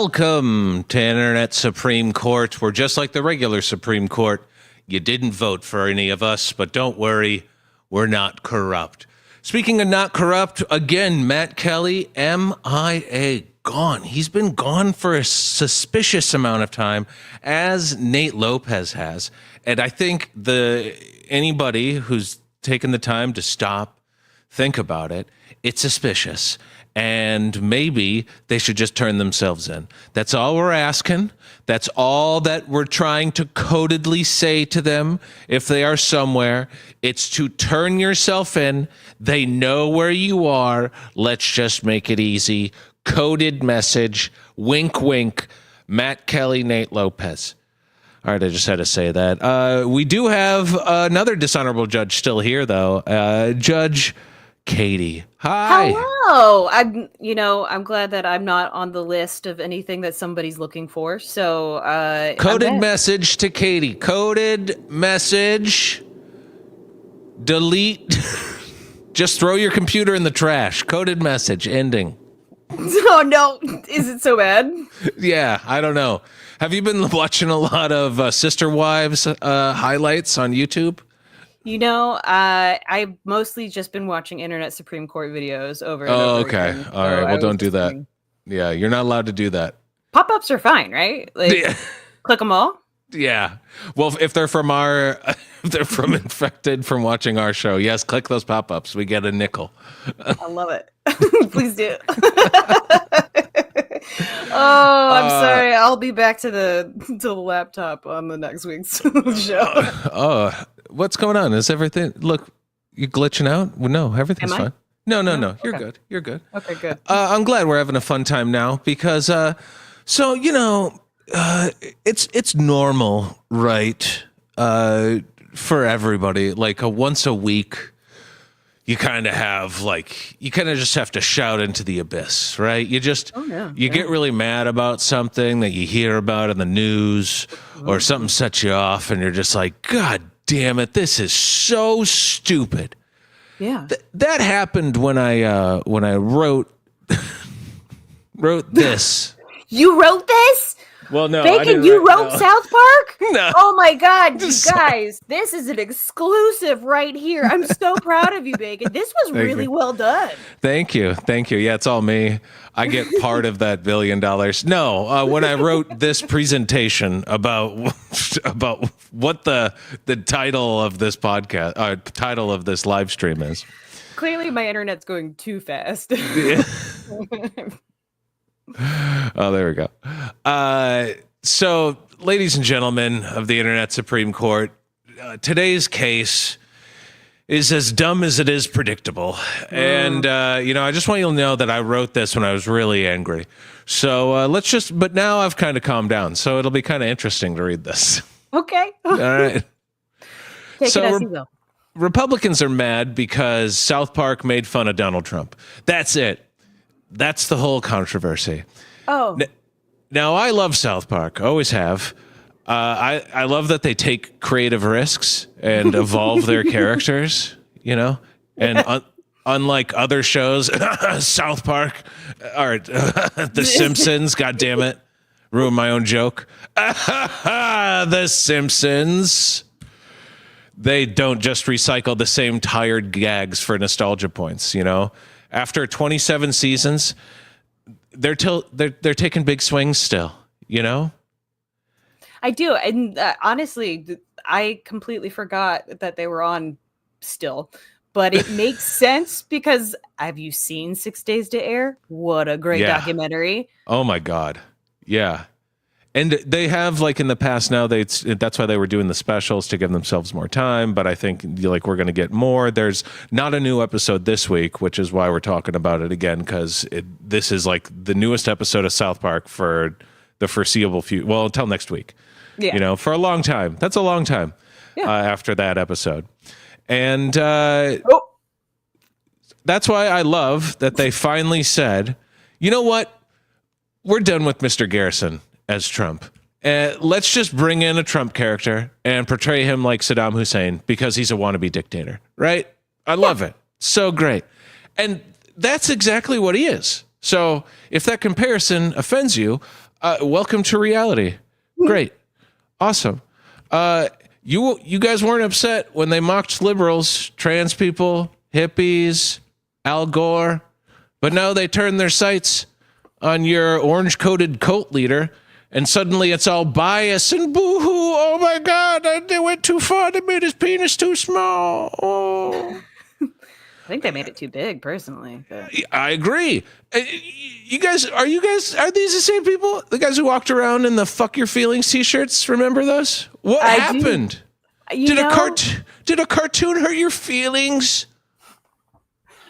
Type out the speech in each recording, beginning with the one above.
Welcome to Internet Supreme Court. We're just like the regular Supreme Court. You didn't vote for any of us, but don't worry, we're not corrupt. Speaking of not corrupt, again, Matt Kelly, MIA, gone. He's been gone for a suspicious amount of time, as Nate Lopez has. And I think anybody who's taken the time to stop, think about it, it's suspicious. And maybe they should just turn themselves in. That's all we're asking. That's all that we're trying to codedly say to them if they are somewhere. It's to turn yourself in. They know where you are. Let's just make it easy. Coded message. Wink, wink. Matt Kelly, Nate Lopez. All right, I just had to say that. We do have another dishonorable judge still here, though. Judge Katie. Hi. Hello. I'm glad that I'm not on the list of anything that somebody's looking for. So, coded message to Katie. Coded message. Delete. Just throw your computer in the trash. Coded message. Ending. Oh no. Is it so bad? Yeah, I don't know. Have you been watching a lot of Sister Wives highlights on YouTube? I've mostly just been watching Internet Supreme Court videos over and over again. All right. Well, don't do that. Yeah, you're not allowed to do that. Pop-ups are fine, right? Click them all. Yeah. Well, if they're from infected from watching our show, yes, click those pop-ups. We get a nickel. I love it. Please do. Oh, I'm sorry. I'll be back to the laptop on the next week's show. What's going on? Is everything? Look, you glitching out? Well, no, everything's fine. No. You're okay. Good. You're good. Okay, good. I'm glad we're having a fun time now because, it's normal, right? For everybody, like once a week. You kind of just have to shout into the abyss, right? You get really mad about something that you hear about in the news or something sets you off and you're just like, God damn it, this is so stupid. Yeah. That happened when I wrote this. You wrote this? Well, no, Bacon, you wrote South Park? No. Oh my God, you guys, this is an exclusive right here. I'm so proud of you, Bacon. This was really well done. Thank you. Yeah, it's all me. I get part of that $1 billion. No, when I wrote this presentation about what the title of this podcast, title of this live stream is. Clearly, my internet's going too fast. Oh, there we go. So, ladies and gentlemen of the Internet Supreme Court, today's case is as dumb as it is predictable. And, I just want you to know that I wrote this when I was really angry. So but now I've kind of calmed down. So it'll be kind of interesting to read this. Okay. All right. Take it as you will. Republicans are mad because South Park made fun of Donald Trump. That's it. That's the whole controversy. Oh. Now, I love South Park. Always have. I love that they take creative risks and evolve their characters, And unlike other shows, South Park, or The Simpsons, God damn it. Ruined my own joke. The Simpsons. They don't just recycle the same tired gags for nostalgia points, After 27 seasons, they're taking big swings still, I do. And honestly, I completely forgot that they were on still. But it makes sense because have you seen 6 Days to Air? What a great documentary. Oh, my God. Yeah. And they have, in the past now, that's why they were doing the specials to give themselves more time. But I think, we're going to get more. There's not a new episode this week, which is why we're talking about it again, because this is, the newest episode of South Park for the foreseeable future. Well, until next week. Yeah. For a long time. That's a long time after that episode. And that's why I love that they finally said, you know what? We're done with Mr. Garrison as Trump. Let's just bring in a Trump character and portray him like Saddam Hussein because he's a wannabe dictator, right? I love it. So great. And that's exactly what he is. So if that comparison offends you, Welcome to reality. Great. Awesome. You guys weren't upset when they mocked liberals, trans people, hippies, Al Gore, but now they turn their sights on your orange-coated cult leader, and suddenly it's all bias and boo-hoo. Oh, my God, they went too far. They made his penis too small. Oh. I think they made it too big, personally. But. I agree. Are these the same people? The guys who walked around in the fuck your feelings t-shirts? Remember those? What happened? Did a cartoon hurt your feelings?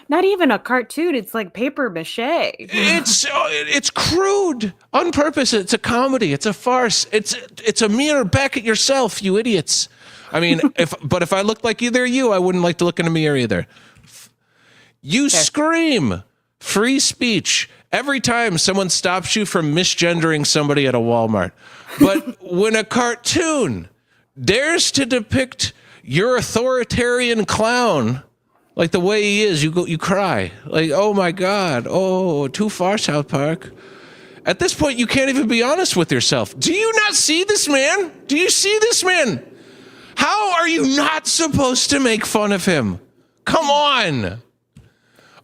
Not even a cartoon. It's like paper mache. It's crude on purpose. It's a comedy. It's a farce. It's a mirror back at yourself, you idiots. I mean, if I looked like either of you, I wouldn't like to look in a mirror either. You scream free speech every time someone stops you from misgendering somebody at a Walmart. But when a cartoon dares to depict your authoritarian clown like the way he is, you cry. Like, oh my God, oh, too far, South Park. At this point, you can't even be honest with yourself. Do you not see this man? Do you see this man? How are you not supposed to make fun of him? Come on.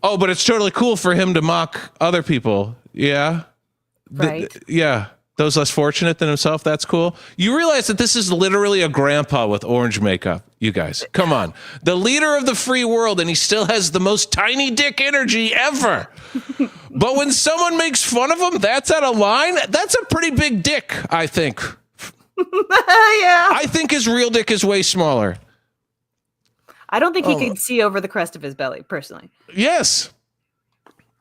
Oh, but it's totally cool for him to mock other people. Yeah. Right. Yeah. Those less fortunate than himself. That's cool. You realize that this is literally a grandpa with orange makeup. You guys, come on. The leader of the free world, and he still has the most tiny dick energy ever. But when someone makes fun of him, that's out of line. That's a pretty big dick, I think. Yeah. I think his real dick is way smaller. I don't think he can see over the crest of his belly, personally. Yes.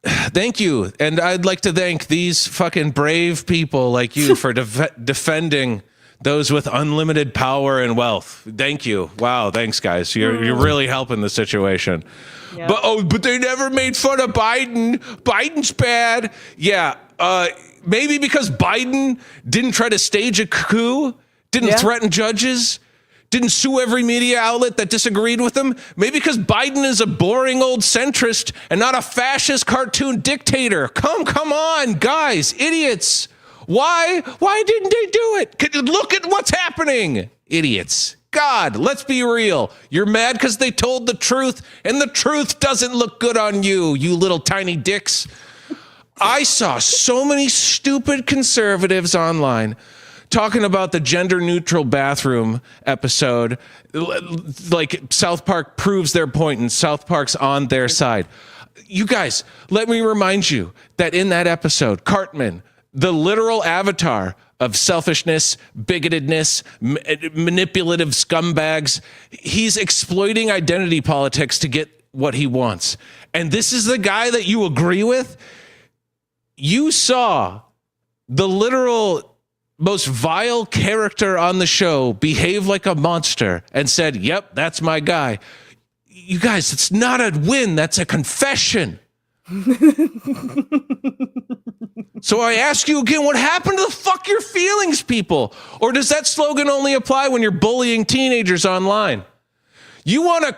Thank you. And I'd like to thank these fucking brave people like you for defending those with unlimited power and wealth. Thank you. Wow. Thanks, guys. You're really helping the situation. Yep. But they never made fun of Biden. Biden's bad. Yeah. Maybe because Biden didn't try to stage a coup, didn't threaten judges, didn't sue every media outlet that disagreed with him. Maybe because Biden is a boring old centrist and not a fascist cartoon dictator. Come on, guys, idiots. Why didn't they do it? Look at what's happening, idiots. God, let's be real. You're mad because they told the truth, and the truth doesn't look good on you, you little tiny dicks. I saw so many stupid conservatives online talking about the gender neutral bathroom episode, like South Park proves their point and South Park's on their side. You guys, let me remind you that in that episode, Cartman, the literal avatar of selfishness, bigotedness, manipulative scumbags, he's exploiting identity politics to get what he wants. And this is the guy that you agree with? You saw the literal most vile character on the show behave like a monster and said, yep, that's my guy. You guys, it's not a win. That's a confession. So I ask you again, what happened to the fuck your feelings, people? Or does that slogan only apply when you're bullying teenagers online? You want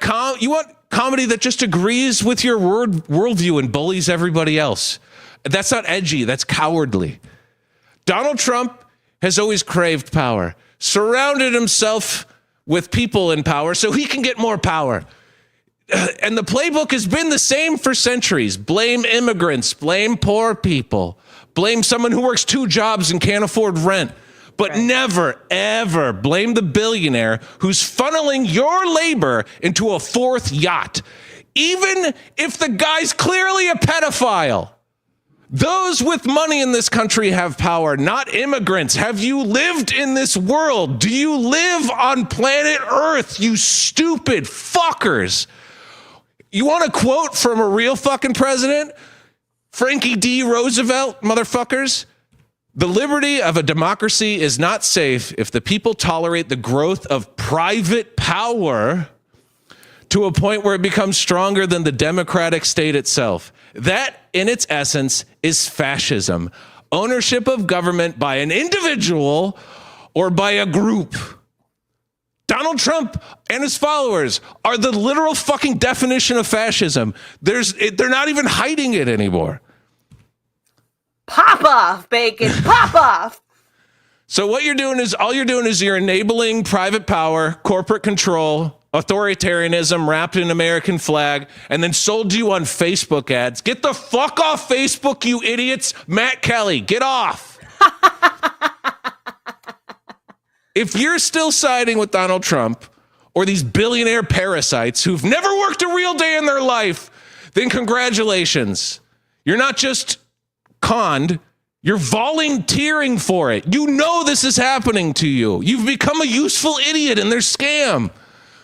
comedy that just agrees with your worldview and bullies everybody else. That's not edgy. That's cowardly. Donald Trump has always craved power, surrounded himself with people in power so he can get more power. And the playbook has been the same for centuries. Blame immigrants, blame poor people, blame someone who works 2 jobs and can't afford rent, but never, ever blame the billionaire who's funneling your labor into a 4th yacht, even if the guy's clearly a pedophile. Those with money in this country have power, not immigrants. Have you lived in this world? Do you live on planet Earth, you stupid fuckers? You want a quote from a real fucking president? Frankie D. Roosevelt, motherfuckers. The liberty of a democracy is not safe if the people tolerate the growth of private power to a point where it becomes stronger than the democratic state itself. That, in its essence, is fascism. Ownership of government by an individual or by a group. Donald Trump and his followers are the literal fucking definition of fascism. They're not even hiding it anymore. Pop off, Bacon. Pop off. So what you're doing is you're enabling private power, corporate control, authoritarianism wrapped in American flag, and then sold to you on Facebook ads. Get the fuck off Facebook, you idiots. Matt Kelly, get off. If you're still siding with Donald Trump or these billionaire parasites who've never worked a real day in their life, then congratulations. You're not just conned. You're volunteering for it. You know this is happening to you. You've become a useful idiot in their scam.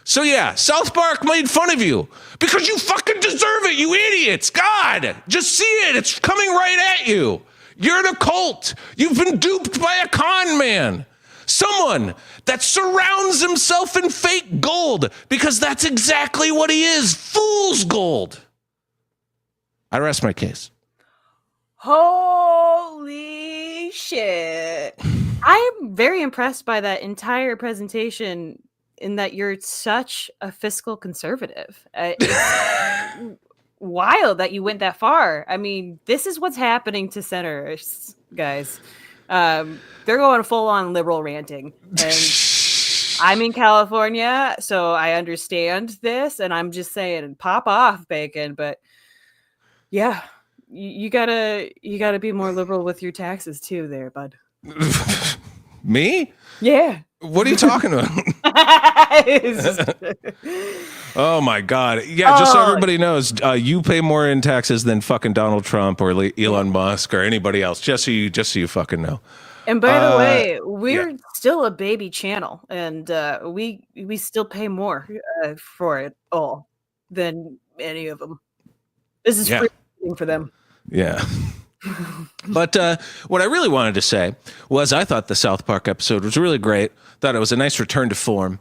So yeah, South Park made fun of you because you fucking deserve it, you idiots. God, just see it. It's coming right at you. You're in a cult. You've been duped by a con man. Someone that surrounds himself in fake gold because that's exactly what he is. Fool's gold. I rest my case. Holy shit. I am very impressed by that entire presentation in that you're such a fiscal conservative. It's wild that you went that far. I mean, this is what's happening to senators, guys. They're going full on liberal ranting. And I'm in California, so I understand this. And I'm just saying, pop off, Bacon. But yeah. You gotta be more liberal with your taxes too, there, bud. Me? Yeah. What are you talking about? Oh my God! Yeah, just so everybody knows, you pay more in taxes than fucking Donald Trump or Elon Musk or anybody else. Just so you fucking know. And by the way, we're still a baby channel, and we still pay more for it all than any of them. This is free for them. Yeah. But what I really wanted to say was I thought the South Park episode was really great. Thought it was a nice return to form.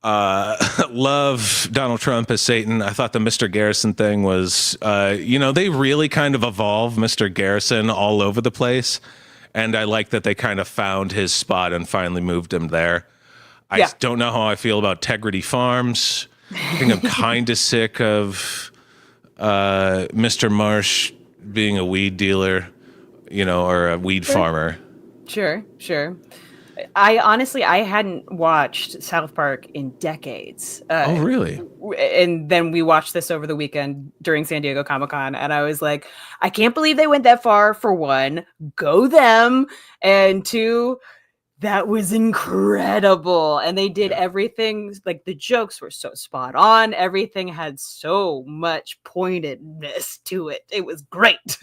Love Donald Trump as Satan. I thought the Mr. Garrison thing was, they really kind of evolve Mr. Garrison all over the place. And I like that they kind of found his spot and finally moved him there. I don't know how I feel about Tegrity Farms. I think I'm kind of sick of Mr. Marsh being a weed dealer, or a weed farmer. Sure. I hadn't watched South Park in decades. Oh, really? And then we watched this over the weekend during San Diego Comic-Con, and I was like, I can't believe they went that far. For one, go them, and two, that was incredible. And they did everything, like the jokes were so spot on. Everything had so much pointedness to it. It was great.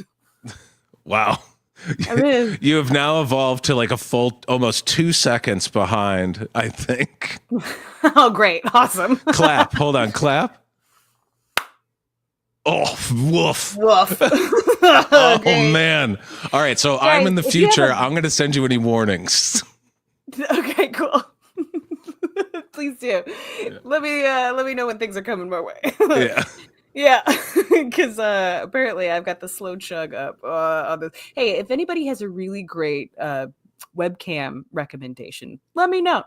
Wow. I mean, you have now evolved to like a full almost 2 seconds behind, I think. Oh, great. Awesome. Clap. Hold on. Clap. Oh, woof. Woof. Oh, man. All right. So guys, I'm in the future. I'm going to send you any warnings. Okay, cool. Please do. Yeah. Let me know when things are coming my way. Yeah. Yeah, because apparently I've got the slow chug up on this. Hey, if anybody has a really great webcam recommendation, let me know.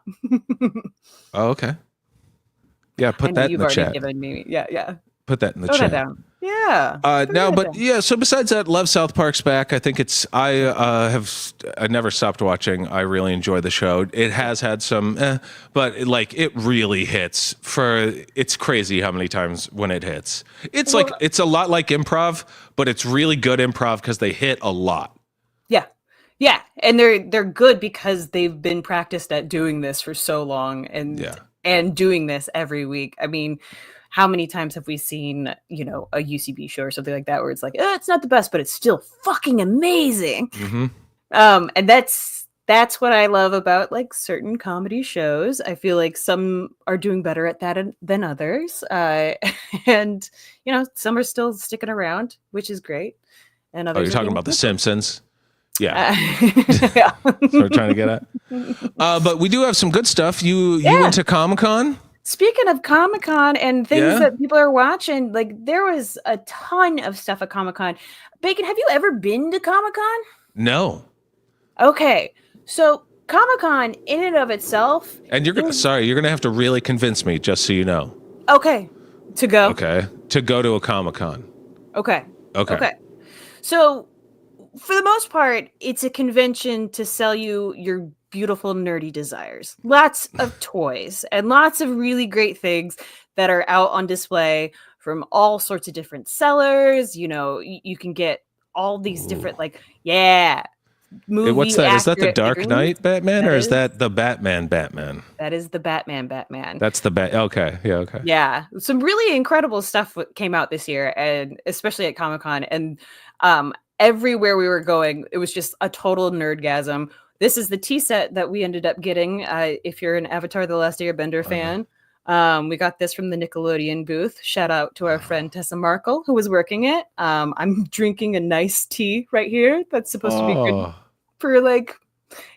Oh, okay. Yeah, put that in the chat. Given me. Yeah. Put that in the Throw chat. That down. Yeah. So besides that, love South Park's back. I think I never stopped watching. I really enjoy the show. It has had some, but it really hits. It's crazy how many times when it hits. It's it's a lot like improv, but it's really good improv because they hit a lot. Yeah, and they're good because they've been practiced at doing this for so long and doing this every week. I mean, how many times have we seen, a UCB show or something like that where it's like, it's not the best, but it's still fucking amazing. Mm-hmm. And that's what I love about certain comedy shows. I feel like some are doing better at that than others. And, some are still sticking around, which is great. And others you're talking about The Simpsons? Yeah. Yeah. So we're trying to get at. But we do have some good stuff. You went to Comic-Con? Speaking of Comic-Con and things that people are watching, there was a ton of stuff at Comic-Con. Bacon, have you ever been to Comic-Con? No. Okay. So Comic-Con in and of itself. And you're going to have to really convince me, just so you know. Okay. To go? Okay. To go to a Comic-Con. Okay. So for the most part, it's a convention to sell you your beautiful nerdy desires. Lots of toys and lots of really great things that are out on display from all sorts of different sellers. You know, you can get all these different, like, What's movie that? Is that the accurate Dark figurines. Knight Batman, That or is is that the Batman Batman? that is the Batman. That's the Bat. Okay, yeah, okay. Yeah, some really incredible stuff came out this year, and especially at Comic-Con. And everywhere we were going, it was just a total nerdgasm. This is the tea set that we ended up getting. If you're an Avatar: The Last Airbender fan, we got this from the Nickelodeon booth. Shout out to our friend Tessa Markle, who was working it. I'm drinking a nice tea right here. That's supposed to be good for, like,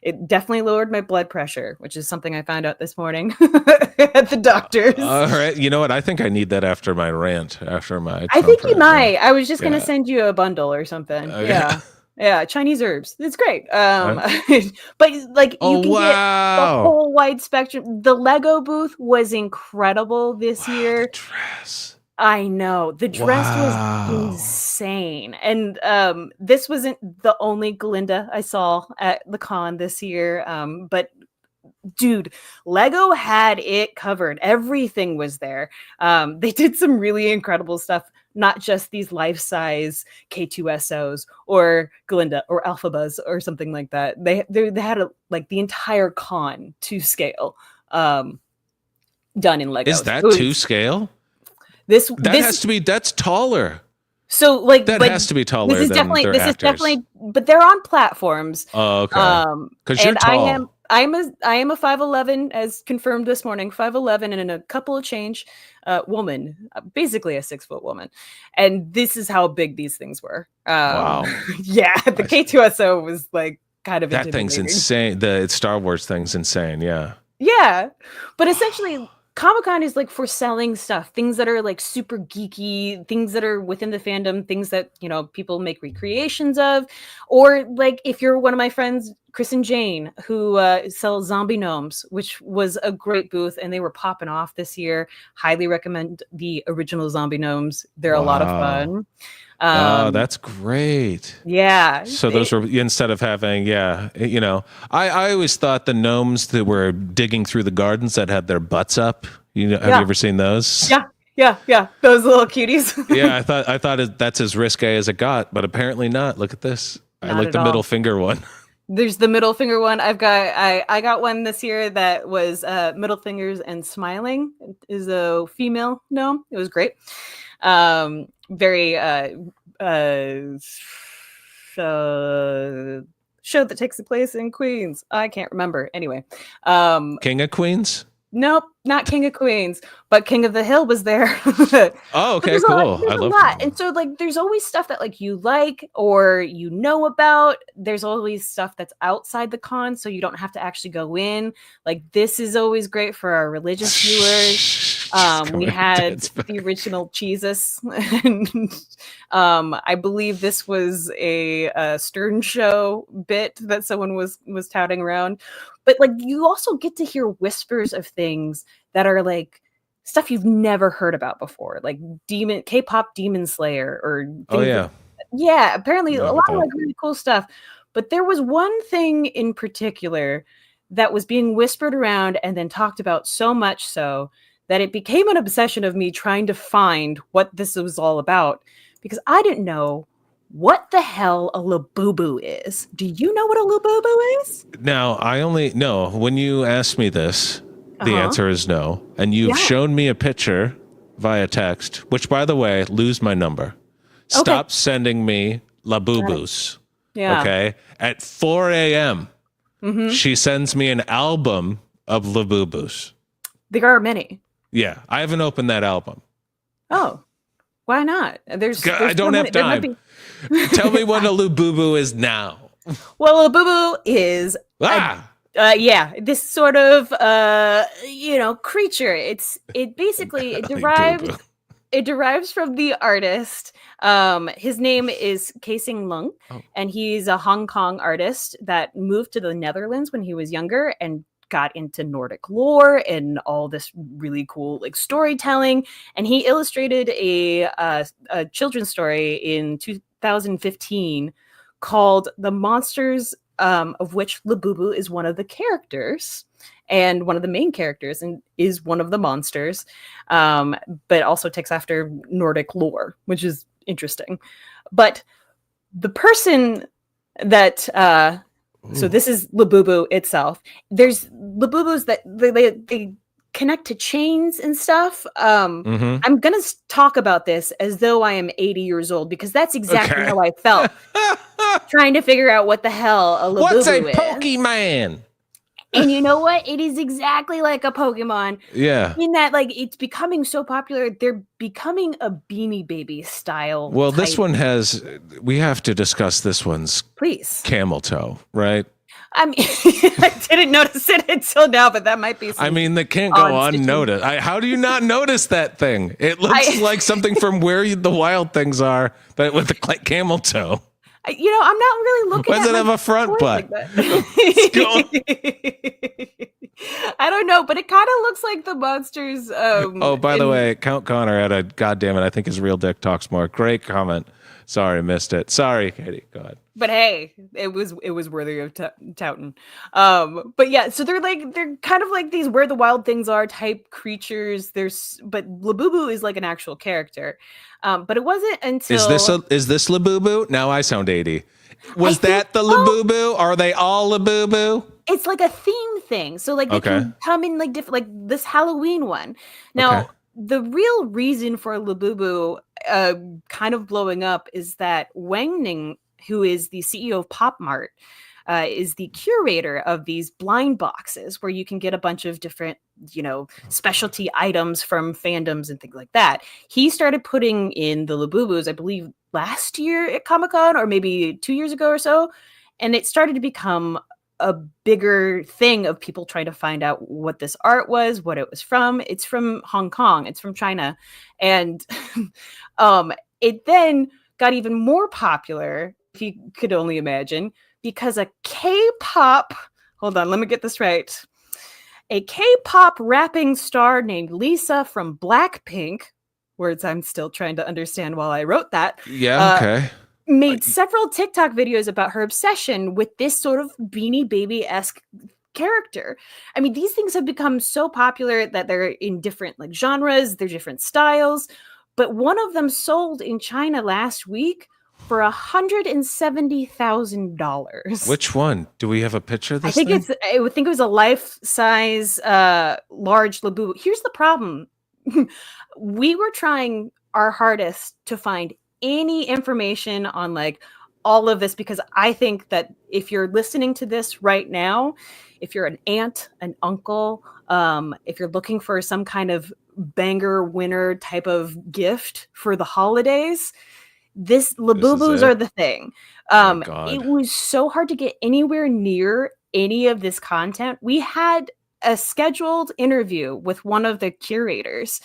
it definitely lowered my blood pressure, which is something I found out this morning at the doctor's. All right. You know what? I think I need that after my rant, after my I think you Trump rant, might. I was just Yeah. gonna send you a bundle or something. Yeah. Yeah, Chinese herbs. It's great. But like, you Oh, can get the wow. whole wide spectrum. The Lego booth was incredible this year. The dress. I know, the dress Wow. was insane. And this wasn't the only Glinda I saw at the con this year. But dude, Lego had it covered. Everything was there. They did some really incredible stuff, not just these life-size K2SOs or Glinda or Alphabuzz or something like that. They had like the entire con to scale done in Lego. Is that to scale? This Has to be. That's taller. So like That has to be taller. This is than definitely their this actors. is definitely, but they're on platforms. Oh, okay. Because you're And tall. I am a 5'11", as confirmed this morning, 5'11", and in a couple of change woman, basically a 6-foot woman. And this is how big these things were. Wow. Yeah, the K2SO was like kind of That thing's intimidating. insane. The Star Wars thing's insane. Yeah. Yeah, but essentially, Comic-Con is like for selling stuff, things that are like super geeky, things that are within the fandom, things that, you know, people make recreations of. Or like if you're one of my friends, Chris and Jane, who sell zombie gnomes, which was a great booth, and they were popping off this year. Highly recommend the original zombie gnomes. They're a lot of fun. Oh, that's great. Yeah. So those were, instead of having, you know, I always thought the gnomes that were digging through the gardens that had their butts up. You know, have you ever seen those? Yeah. Those little cuties. Yeah, I thought that's as risque as it got, but apparently not. Look at this. I like the middle finger one. There's the middle finger one. I got one this year that was middle fingers and smiling. Is a female gnome. It was great. Very show that takes place in Queens. I can't remember. Anyway, King of Queens. nope, not King of Queens, but King of the Hill was there. Oh, okay, cool. I love that. And so like there's always stuff that like you like or you know about. There's always stuff that's outside the con, so you don't have to actually go in. Like this is always great for our religious viewers. We had the original Jesus. And, I believe this was a Stern Show bit that someone was touting around. But like you also get to hear whispers of things that are like stuff you've never heard about before, like K-pop Demon Slayer or things apparently a lot of like really cool stuff. But there was one thing in particular that was being whispered around and then talked about so much so that it became an obsession of me trying to find what this was all about, because I didn't know what the hell a Labubu is. Do you know what a Labubu is? Now, when you asked me this, the answer is no. And you've shown me a picture via text, which, by the way, lose my number. Stop sending me Labubus. Yeah. Okay. At 4 a.m., she sends me an album of Labubus. There are many. Yeah. I haven't opened that album. Oh, why not? There's I don't have time. Tell me what a Labubu is now. Well, a Labubu is this sort of creature. It derives from the artist. His name is Kaesing Lung, and he's a Hong Kong artist that moved to the Netherlands when he was younger and got into Nordic lore and all this really cool like storytelling. And he illustrated a children's story in 2015 called The Monsters, of which Labubu is one of the characters and one of the main characters and is one of the monsters, but also takes after Nordic lore, which is interesting. But the person that so this is Labubu itself. There's Labubus that they connect to chains and stuff. Mhm. I'm gonna talk about this as though I am 80 years old because that's exactly Okay. how I felt trying to figure out what the hell a Labubu What's a is. Pokemon? And you know what? It is exactly like a Pokemon Yeah. in that, like, it's becoming so popular. They're becoming a Beanie Baby style. Well, this type. one has. We have to discuss this one's Please. camel toe, right? I mean, I didn't notice it until now, but that might be. I mean, that can't go odd stitching. unnoticed. How do you not notice that thing? It looks like something from where the wild things are, but with the camel toe. You know, I'm not really looking. Why does at it have my a front toys butt? like that. I don't know, but it kind of looks like the monsters. Oh, by the way, Count Connor had a goddamn it. I think his real dick talks more. Great comment. Sorry, missed it. Sorry, Katie. Go ahead. But hey, it was worthy of touting. But yeah, so they're kind of like these where the wild things are type creatures. But Labubu is like an actual character. But it wasn't until Is this Labubu? Now I sound 80. Was that the Labubu? Are they all Labubu? It's like a theme thing. So like they can come in like different, like this Halloween one. Now, the real reason for Labubu kind of blowing up is that Wang Ning, who is the CEO of Pop Mart, is the curator of these blind boxes where you can get a bunch of different, specialty items from fandoms and things like that. He started putting in the Labubus, I believe, last year at Comic-Con or maybe 2 years ago or so. And it started to become a bigger thing of people trying to find out what this art was, what it was from. It's from Hong Kong. It's from China. And it then got even more popular, if you could only imagine, because a K-pop, hold on, let me get this right. A K-pop rapping star named Lisa from Blackpink, words I'm still trying to understand while I wrote that. Yeah, okay. Made several TikTok videos about her obsession with this sort of Beanie Baby-esque character. I mean, these things have become so popular that they're in different like genres, they're different styles. But one of them sold in China last week for $170,000. Which one? Do we have a picture of this? I think it was a life-size large Labubu. Here's the problem. We were trying our hardest to find any information on like all of this because I think that if you're listening to this right now, if you're an aunt, an uncle, if you're looking for some kind of banger winner type of gift for the holidays, Labubus are the thing. It was so hard to get anywhere near any of this content. We had a scheduled interview with one of the curators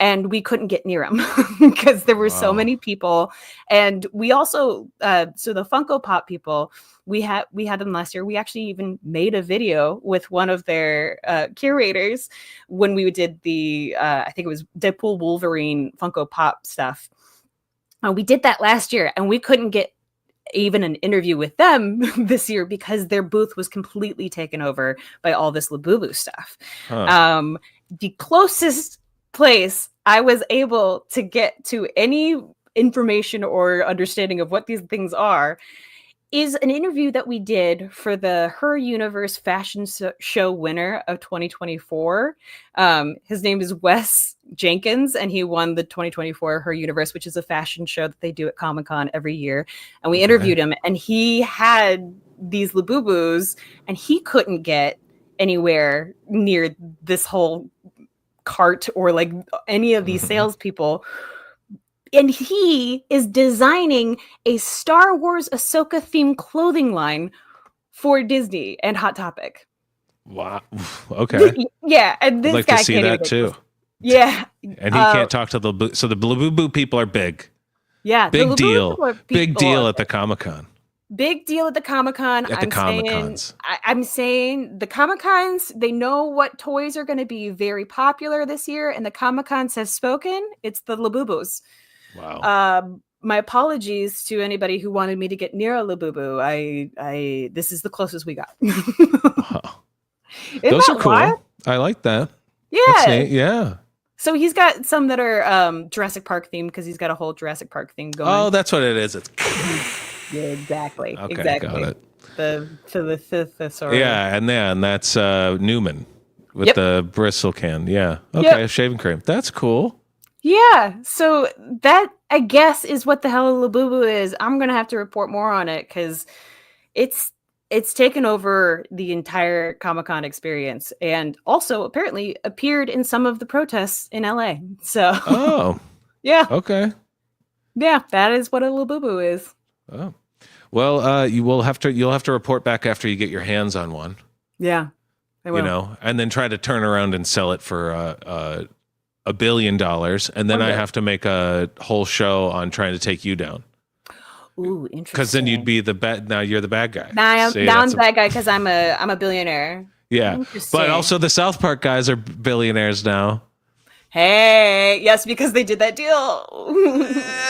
and we couldn't get near him because there were so many people. And we also, so the Funko Pop people, we had them last year. We actually even made a video with one of their curators when we did the, I think it was Deadpool Wolverine Funko Pop stuff. We did that last year and we couldn't get even an interview with them this year because their booth was completely taken over by all this Labubu stuff. The closest place I was able to get to any information or understanding of what these things are is an interview that we did for the Her Universe Fashion Show winner of 2024. His name is Wes Jenkins, and he won the 2024 Her Universe, which is a fashion show that they do at Comic-Con every year. And we interviewed him, and he had these Labubus, and he couldn't get anywhere near this whole cart or like any of these salespeople. And he is designing a Star Wars Ahsoka themed clothing line for Disney and Hot Topic. Wow. Okay. Yeah, and this I'd like guy to see that too. Yeah, and he can't talk to the so the Labubu people are big. Yeah, big deal. Big deal at the Comic-Con. Big deal at the Comic-Con. At the Comic-Cons. I'm saying the Comic-Cons, they know what toys are going to be very popular this year, and the Comic-Cons have spoken. It's the Labubus. Wow. my apologies to anybody who wanted me to get near a Labubu. This is the closest we got. Wow. Those are cool. Wild? I like that. Yeah. Yeah. So he's got some that are Jurassic Park themed because he's got a whole Jurassic Park theme going. Oh, that's what it is. It's yeah, exactly. Okay, exactly. Got it. The yeah, and that's Newman with the bristle can. Yeah. Okay, shaving cream. That's cool. Yeah. So that, I guess, is what the hell a Labubu is. I'm gonna have to report more on it because it's taken over the entire Comic-Con experience and also apparently appeared in some of the protests in LA. So yeah. Okay. Yeah, that is what a Labubu is. Oh. Well, you'll have to report back after you get your hands on one. Yeah. I will. You know, and then try to turn around and sell it for $1 billion, and then I have to make a whole show on trying to take you down. Ooh, interesting. Because then you'd be the bad. Now you're the bad guy. Now I'm the bad guy because I'm a billionaire. Yeah, but also the South Park guys are billionaires now. Hey, yes, because they did that deal.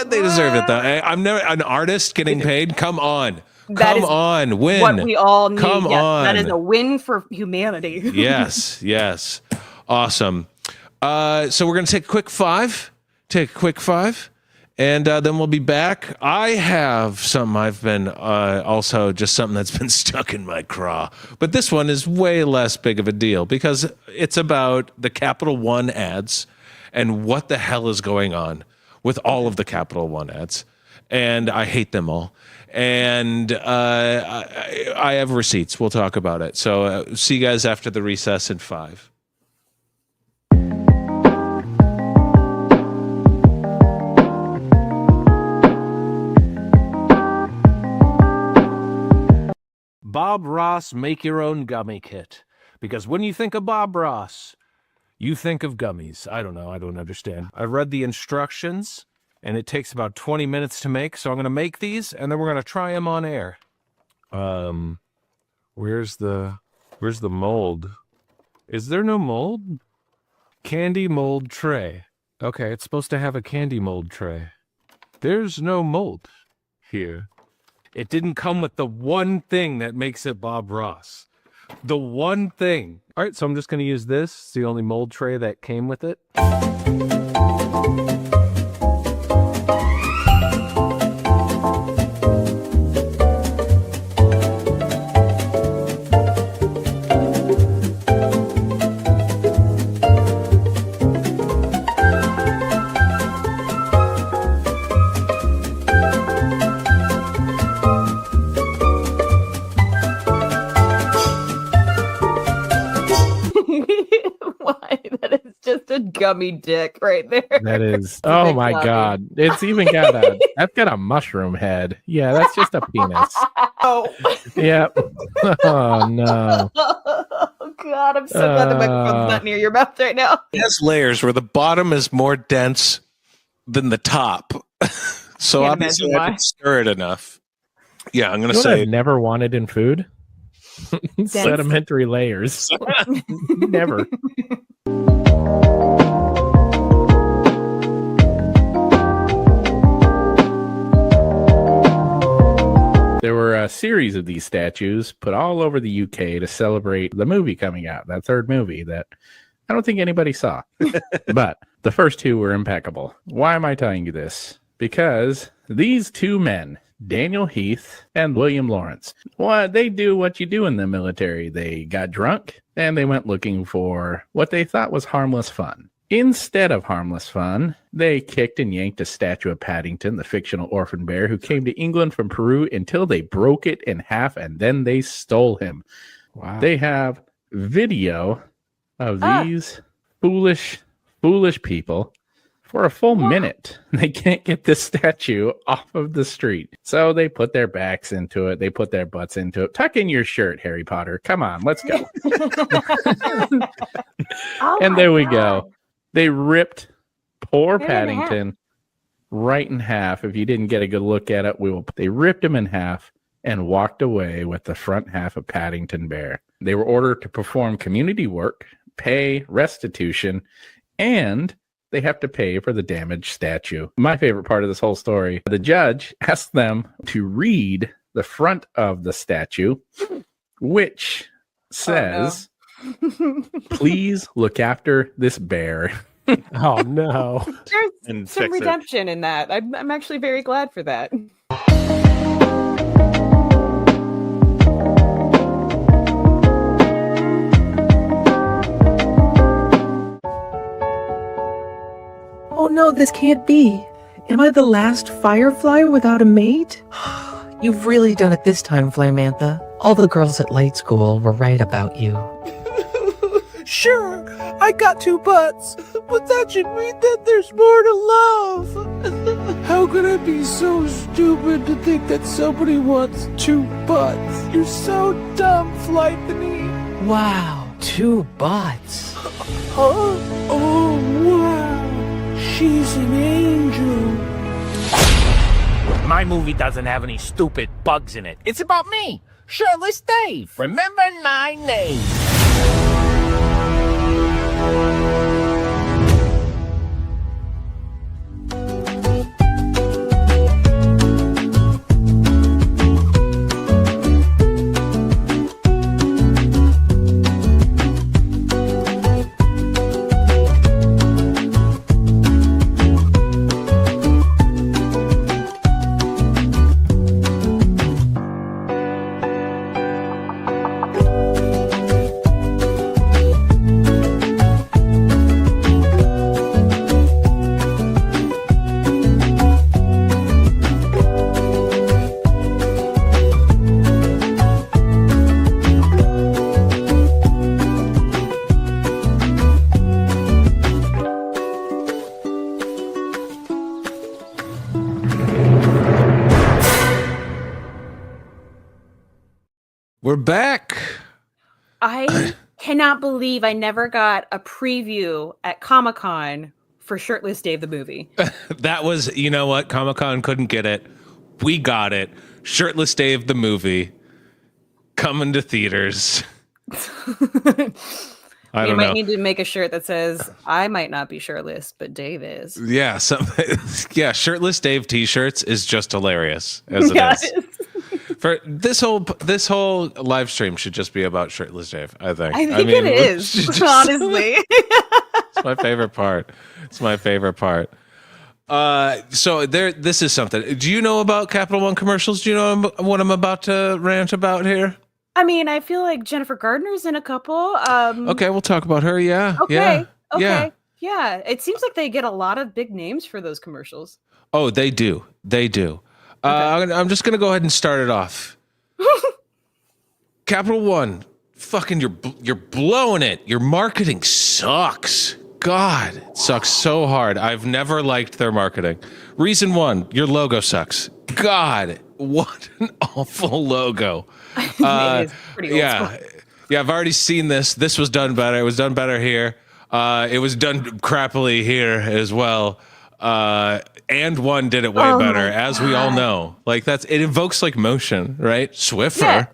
They deserve it though. I'm never an artist getting paid. Come on. Come on, win. What we all need. Come on. That is a win for humanity. Yes. Awesome. So we're going to take a quick five. And then we'll be back. I have something I've been also just something that's been stuck in my craw. But this one is way less big of a deal because it's about the Capital One ads and what the hell is going on with all of the Capital One ads. And I hate them all. And I have receipts. We'll talk about it. So see you guys after the recess in 5. Bob Ross Make Your Own Gummy Kit. Because when you think of Bob Ross, you think of gummies. I don't know. I don't understand. I read the instructions, and it takes about 20 minutes to make. So I'm going to make these, and then we're going to try them on air. Where's the mold? Is there no mold? Candy mold tray. Okay, it's supposed to have a candy mold tray. There's no mold here. It didn't come with the one thing that makes it Bob Ross. The one thing. All right, so I'm just going to use this. It's the only mold tray that came with it. Why? That is just a gummy dick right there. That is. Oh my God! It's even got that's got a mushroom head. Yeah, that's just a penis. Oh. Yep. Oh no. Oh God! I'm so glad the microphone's not near your mouth right now. It has layers where the bottom is more dense than the top, so obviously I can stir it enough. Yeah, I'm gonna say I've never wanted in food. Sedimentary layers. Never. There were a series of these statues put all over the UK to celebrate the movie coming out, that third movie that I don't think anybody saw. But the first two were impeccable. Why am I telling you this? Because these two men, Daniel Heath and William Lawrence, they do what you do in the military. They got drunk and they went looking for what they thought was harmless fun. Instead of harmless fun, they kicked and yanked a statue of Paddington, the fictional orphan bear who came to England from Peru, until they broke it in half and then they stole him. Wow. They have video of these foolish people for a full minute. They can't get this statue off of the street. So they put their backs into it. They put their butts into it. Tuck in your shirt, Harry Potter. Come on, let's go. And there we go. They ripped poor Paddington right in half. If you didn't get a good look at it, they ripped him in half and walked away with the front half of Paddington Bear. They were ordered to perform community work, pay restitution, and they have to pay for the damaged statue. My favorite part of this whole story, the judge asked them to read the front of the statue, which says, please look after this bear. Oh no. There's And some fix it. redemption in that. I'm actually very glad for that. Oh no, this can't be. Am I the last firefly without a mate? You've really done it this time, Flamantha. All the girls at Light School were right about you. Sure, I got 2 butts, but that should mean that there's more to love. How could I be so stupid to think that somebody wants 2 butts? You're so dumb, Flythany. Wow, 2 butts. Oh, wow. She's an angel. My movie doesn't have any stupid bugs in it. It's about me, Shirtless Dave. Remember my name. We're back. I cannot believe I never got a preview at Comic-Con for Shirtless Dave the movie. That was, you know what? Comic-Con couldn't get it. We got it. Shirtless Dave the movie coming to theaters. I You don't might know. need to make a shirt that says, I might not be shirtless, but Dave is. Yeah, yeah, Shirtless Dave t-shirts is just hilarious as it Yeah, is. it is. For this whole live stream should just be about Shirtless Dave, I think. I think it is, honestly. It's my favorite part. It's my favorite part. So this is something. Do you know about Capital One commercials? Do you know what I'm about to rant about here? I mean, I feel like Jennifer Gardner's in a couple. Okay, we'll talk about her. Yeah. Okay. Yeah. Okay. Yeah. Yeah. It seems like they get a lot of big names for those commercials. Oh, they do. They do. I'm just gonna go ahead and start it off. Capital One, fucking, you're blowing it. Your marketing sucks. God, it sucks so hard. I've never liked their marketing. Reason 1, your logo sucks. God, what an awful logo. It is pretty old Yeah, school. yeah. I've already seen this. This was done better. It was done better here. It was done crappily here as well. And One did it way Oh better, my as we all know. Like it invokes like motion, right? Swiffer. Yeah.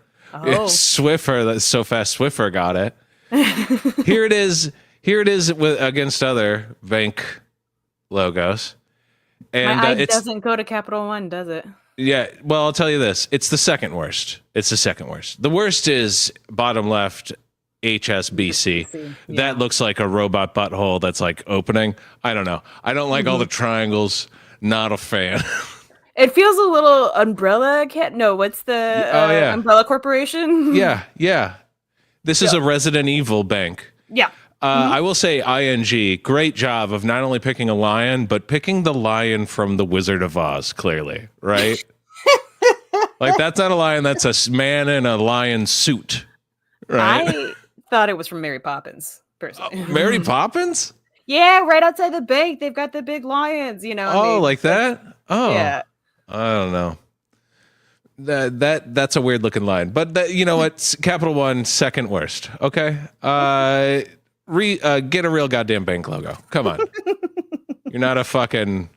Yeah, Oh. Swiffer, that's so fast. Swiffer got it. Here it is. Here it is against other bank logos, and My eye it's doesn't go to Capital One, does it? yeah. Well, I'll tell you this: it's the second worst. It's the second worst. The worst is bottom left. HSBC. Yeah. That looks like a robot butthole that's like opening. I don't know. I don't like all the triangles. Not a fan. It feels a little Umbrella. What's the yeah. Umbrella Corporation? Yeah, yeah. This is a Resident Evil bank. Yeah. I will say ING, great job of not only picking a lion, but picking the lion from The Wizard of Oz, clearly, right? Like, that's not a lion, that's a man in a lion suit, right? I thought it was from Mary Poppins, personally. Mary Poppins? Yeah, right outside the bank, they've got the big lions, you know. and Oh, they- like that? Oh, Yeah. I don't know. That's a weird looking line, but you know what? Capital One, second worst. Okay, get a real goddamn bank logo. Come on, you're not a fucking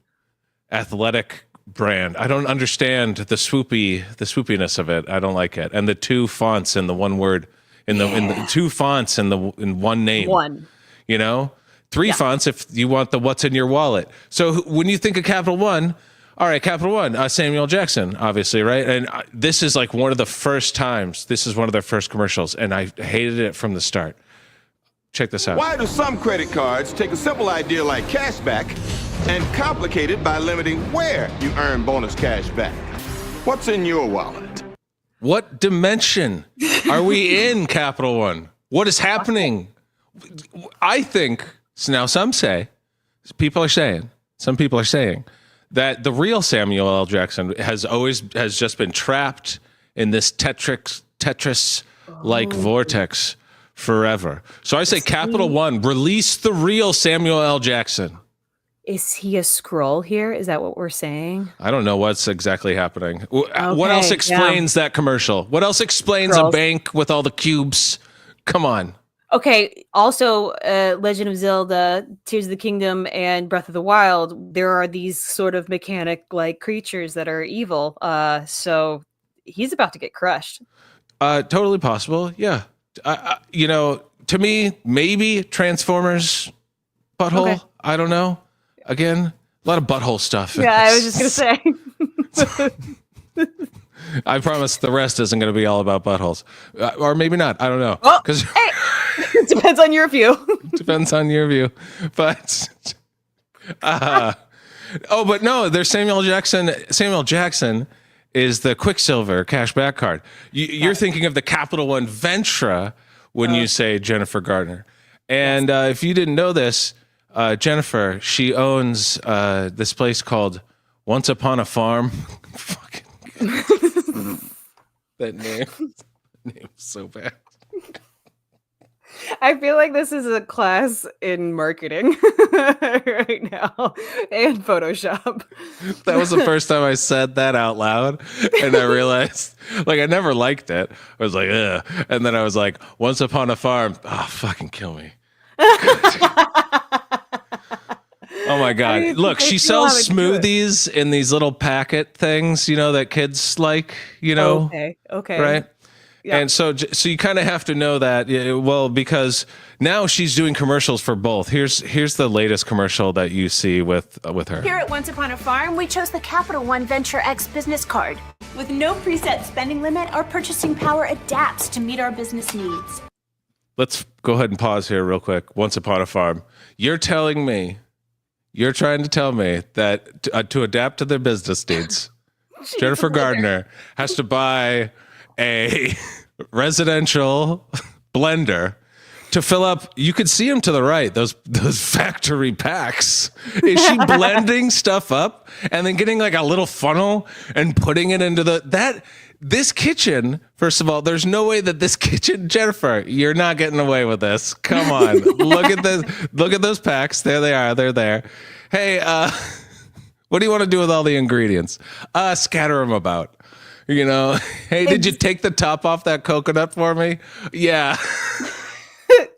athletic brand. I don't understand the swoopiness of it. I don't like it, and the 2 fonts in the one word in the 2 fonts in one name. One. You know, 3 fonts if you want the what's in your wallet. So when you think of Capital One, all right, Capital One, Samuel Jackson, obviously, right? And this is like one of the first times, this is one of their first commercials, and I hated it from the start. Check this out. Why do some credit cards take a simple idea like cashback and complicate it by limiting where you earn bonus cash back? What's in your wallet? What dimension are we in, Capital One? What is happening? I think, now some people are saying that the real Samuel L. Jackson has just been trapped in this Tetris-like vortex forever. So I say Capital One, release the real Samuel L. Jackson. Is he a scroll here? Is that what we're saying? I don't know what's exactly happening. What else explains that commercial? What else explains a bank with all the cubes? Come on. Okay. Also, Legend of Zelda, Tears of the Kingdom, and Breath of the Wild, there are these sort of mechanic-like creatures that are evil. So he's about to get crushed. Totally possible. Yeah. To me, maybe Transformers butthole. Okay. I don't know. Again, a lot of butthole stuff. Yeah, I was just going to say. I promise the rest isn't going to be all about buttholes. Or maybe not. I don't know. Well, Because hey, it depends on your view. depends on your view. But, but no, there's Samuel Jackson. Samuel Jackson is the Quicksilver cashback card. You're thinking of the Capital One Ventra when you say Jennifer Gardner. And if you didn't know this, Jennifer, she owns this place called Once Upon a Farm. Fucking that name is so bad. I feel like this is a class in marketing right now and Photoshop. That was the first time I said that out loud, and I realized, like, I never liked it. I was like, ugh. And then I was like, Once Upon a Farm. Oh, fucking kill me. Oh my God. Look, she sells smoothies in these little packet things, that kids like, Okay. right? Yeah. And so you kind of have to know that, well, because now she's doing commercials for both. Here's the latest commercial that you see with her. Here at Once Upon a Farm, we chose the Capital One Venture X business card. With no preset spending limit, our purchasing power adapts to meet our business needs. Let's go ahead and pause here real quick. Once Upon a Farm. You're trying to tell me that to adapt to their business needs, Jennifer Gardner has to buy a residential blender to fill up. You could see them to the right, those factory packs. Is she blending stuff up and then getting like a little funnel and putting it into this kitchen? First of all, there's no way that this kitchen, Jennifer, you're not getting away with this. Come on. Look at this. Look at those packs. There they are. They're there. Hey, what do you want to do with all the ingredients? Scatter them about. Hey, did you take the top off that coconut for me? Yeah.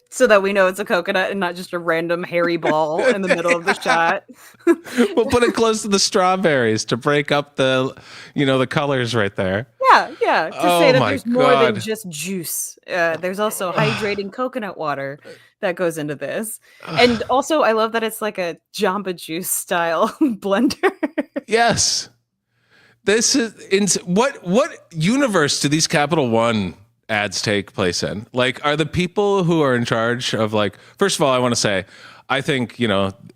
So that we know it's a coconut and not just a random hairy ball in the middle of the shot. We'll put it close to the strawberries to break up the colors right there. Yeah. To say that there's more than just juice. There's also hydrating coconut water that goes into this. And also, I love that it's like a Jamba Juice style blender. Yes. This is what universe do these Capital One ads take place in? Like, are the people who are in charge of, like, first of all, I want to say, I think,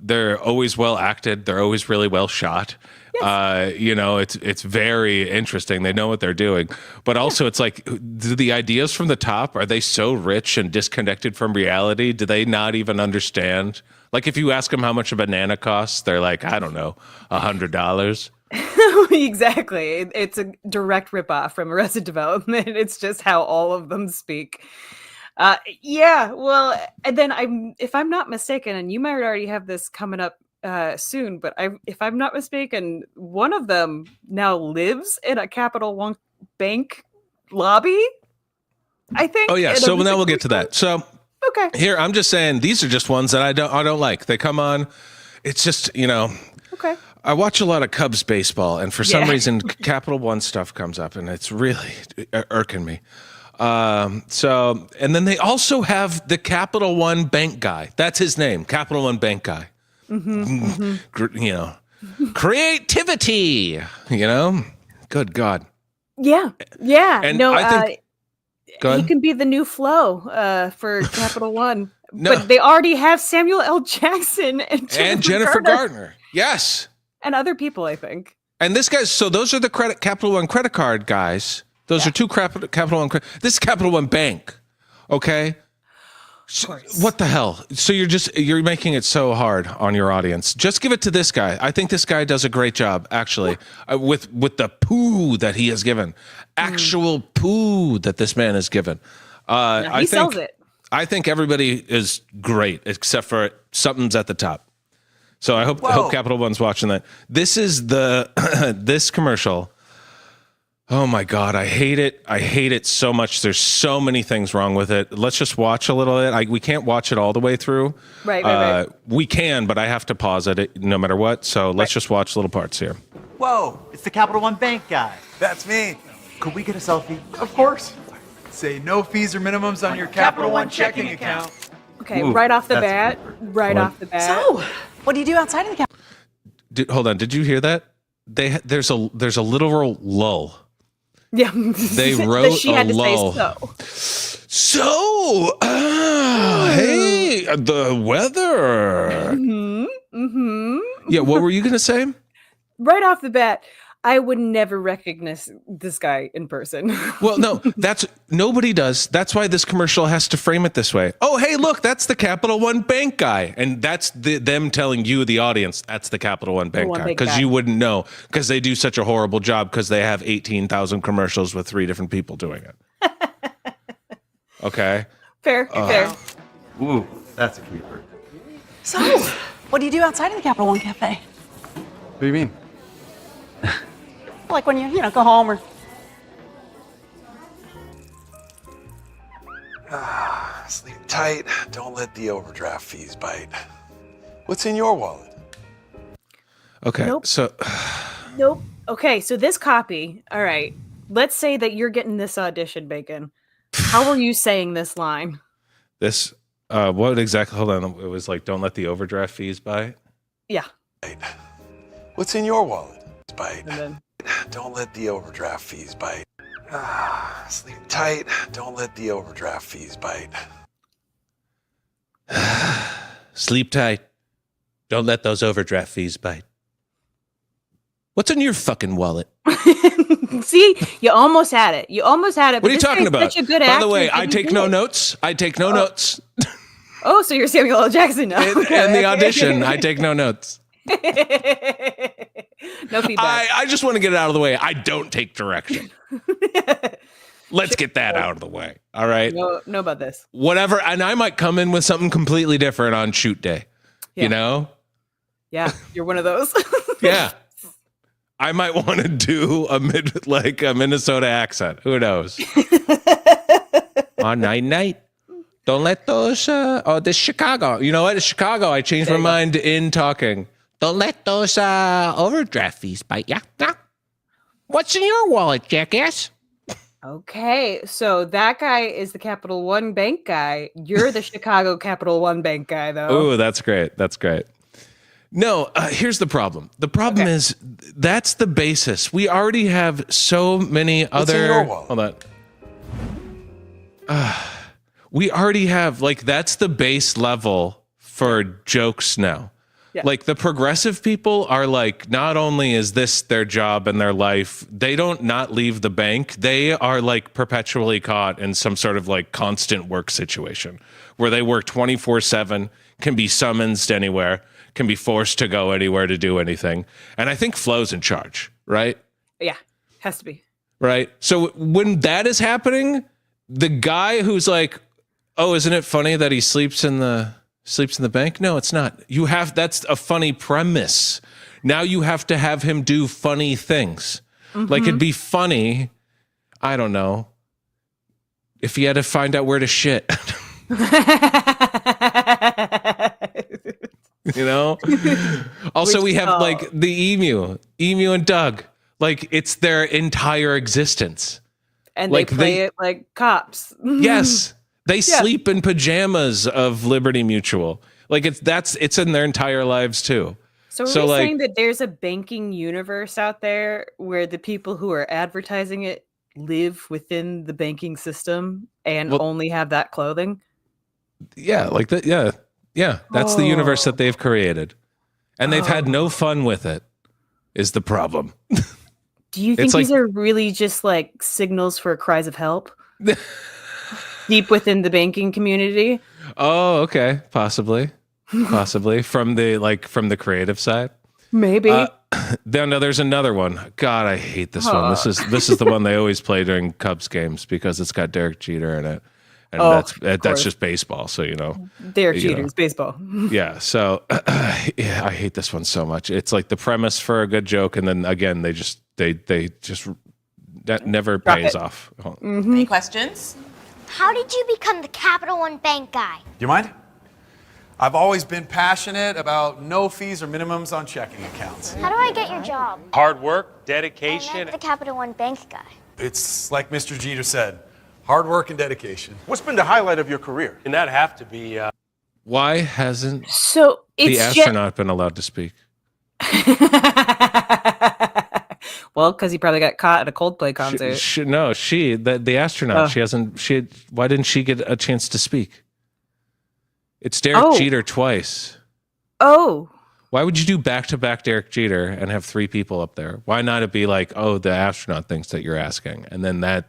they're always well acted. They're always really well shot. Yes. It's very interesting. They know what they're doing. But also it's like, do the ideas from the top, are they so rich and disconnected from reality? Do they not even understand? Like, if you ask them how much a banana costs, they're like, I don't know, $100. Exactly. It's a direct ripoff from Arrested Development. It's just how all of them speak. Well, and then if I'm not mistaken, and you might already have this coming up soon, but if I'm not mistaken, one of them now lives in a Capital One bank lobby, I think. Oh yeah, so now we'll get to that. So okay, here I'm just saying these are just ones that I don't like. They come on, it's just okay. I watch a lot of Cubs baseball, and for some reason, Capital One stuff comes up, and it's really irking me. So, and then they also have the Capital One bank guy. That's his name, Capital One bank guy. You know, creativity, you know, good God. Yeah. And No, I think, go he ahead. can be the new Flo for Capital One. No. But they already have Samuel L. Jackson and Jennifer Garner. Yes. and other people, I think. And this guy's, so those are the Capital One credit card guys. Those are two Capital One. This is Capital One Bank. Okay. So, what the hell? So you're making it so hard on your audience. Just give it to this guy. I think this guy does a great job, actually, with the poo that he has given. Actual poo that this man has given. He sells it. I think everybody is great, except for something's at the top. So I hope Capital One's watching that. This is this commercial. Oh my God, I hate it. I hate it so much. There's so many things wrong with it. Let's just watch a little bit. We can't watch it all the way through. Right. We can, but I have to pause it no matter what. So let's just watch little parts here. Whoa, it's the Capital One Bank guy. That's me. Could we get a selfie? Of course. Say no fees or minimums on your Capital One checking account. Okay, Ooh, right off the that's- bat. Off the bat. So, what do you do outside of the Capital? Hold on. Did you hear that? There's a literal lull. Yeah. They That wrote she a had to lull. say So, hey, the weather. Yeah, what were you going to say? Right off the bat, I would never recognize this guy in person. Well, no, nobody does. That's why this commercial has to frame it this way. Oh, hey, look, that's the Capital One bank guy. And that's them telling you, the audience, that's the Capital One bank guy. Because you wouldn't know, because they do such a horrible job, because they have 18,000 commercials with 3 different people doing it. Okay? Fair. Ooh, that's a keeper. So, what do you do outside of the Capital One Cafe? What do you mean? Like when you go home or... Sleep tight. Don't let the overdraft fees bite. What's in your wallet? Okay, Nope. so... Nope. Okay, so this copy, all right. Let's say that you're getting this audition, Bacon. How are you saying this line? This, what exactly, hold on, it was like, don't let the overdraft fees bite? Yeah. What's in your wallet? Bite. And then, Don't let the overdraft fees bite. Sleep tight. Don't let the overdraft fees bite. Sleep tight. Don't let those overdraft fees bite. What's in your fucking wallet? see, you almost had it. But What are you this talking guy's about? Such a good By actor, the way, I didn't take do no it. notes. I take no notes. Oh, so you're Samuel L. Jackson now. In the audition, I take no notes. No feedback. I just want to get it out of the way. I don't take direction. Let's get that out of the way. All right. know about this. Whatever. And I might come in with something completely different on shoot day. Yeah. You know? Yeah, you're one of those. Yeah. I might want to do a Minnesota accent. Who knows? On night. Don't let those this Chicago. You know what? It's Chicago. I changed my mind in talking. Don't let those overdraft fees bite ya. Nah. What's in your wallet, jackass? Okay, so that guy is the Capital One Bank guy. You're the Chicago Capital One Bank guy, though. Oh, that's great. That's great. No, here's the problem. The problem is that's the basis. We already have so many What's in other. your wallet? Hold on. We already have that's the base level for jokes now. Yeah. Like the progressive people are like, not only is this their job and their life, they don't not leave the bank. They are like perpetually caught in some sort of like constant work situation where they work 24/7, can be summoned anywhere, can be forced to go anywhere to do anything. And I think Flo's in charge, right? Yeah, has to be. Right. So when that is happening, the guy who's like, oh, isn't it funny that he sleeps in the bank? No, it's not. That's a funny premise. Now you have to have him do funny things. Like it'd be funny, I don't know, if he had to find out where to shit. You know? Also, we have like the emu and Doug. Like it's their entire existence. And Like, they play it like cops. Yes. They sleep in pajamas of Liberty Mutual. Like it's in their entire lives too. So are we saying that there's a banking universe out there where the people who are advertising it live within the banking system and only have that clothing? Yeah, like that. Yeah. Yeah. That's the universe that they've created. And they've had no fun with it, is the problem. Do you think these are really just like signals for cries of help? Deep within the banking community? Oh, okay. Possibly. Possibly. From the creative side. Maybe. No, there's another one. God, I hate this one. This is the one they always play during Cubs games because it's got Derek Jeter in it. And that's just baseball. So, Derek Jeter's baseball. Yeah. So yeah, I hate this one so much. It's like the premise for a good joke. And then again, they just that never pays off. Any questions? How did you become the Capital One Bank guy? You mind? I've always been passionate about no fees or minimums on checking accounts. How do I get your job? Hard work, I dedication. met the Capital One Bank guy. It's like Mr. Jeter said, hard work and dedication. What's been the highlight of your career? And that have to be. Why hasn't So the it's astronaut been allowed to speak? Well, because he probably got caught at a Coldplay concert. The astronaut. Why didn't she get a chance to speak? It's Derek Jeter twice. Oh. Why would you do back-to-back Derek Jeter and have 3 people up there? Why not it be like, oh, the astronaut thinks that you're asking, and then the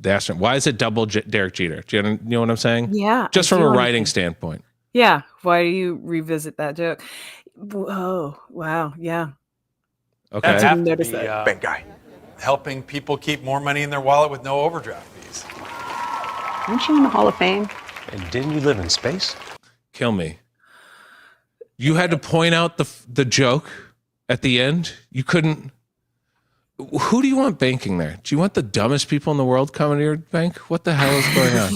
astronaut. Why is it double Derek Jeter? Do you know what I'm saying? Yeah. Just from a writing standpoint. Yeah. Why do you revisit that joke? Oh, wow. Yeah. Okay. I didn't notice that. Bank guy. Helping people keep more money in their wallet with no overdraft fees. Aren't you in the Hall of Fame? And didn't you live in space? Kill me. You had to point out the joke at the end. You couldn't. Who do you want banking there? Do you want the dumbest people in the world coming to your bank? What the hell is going on?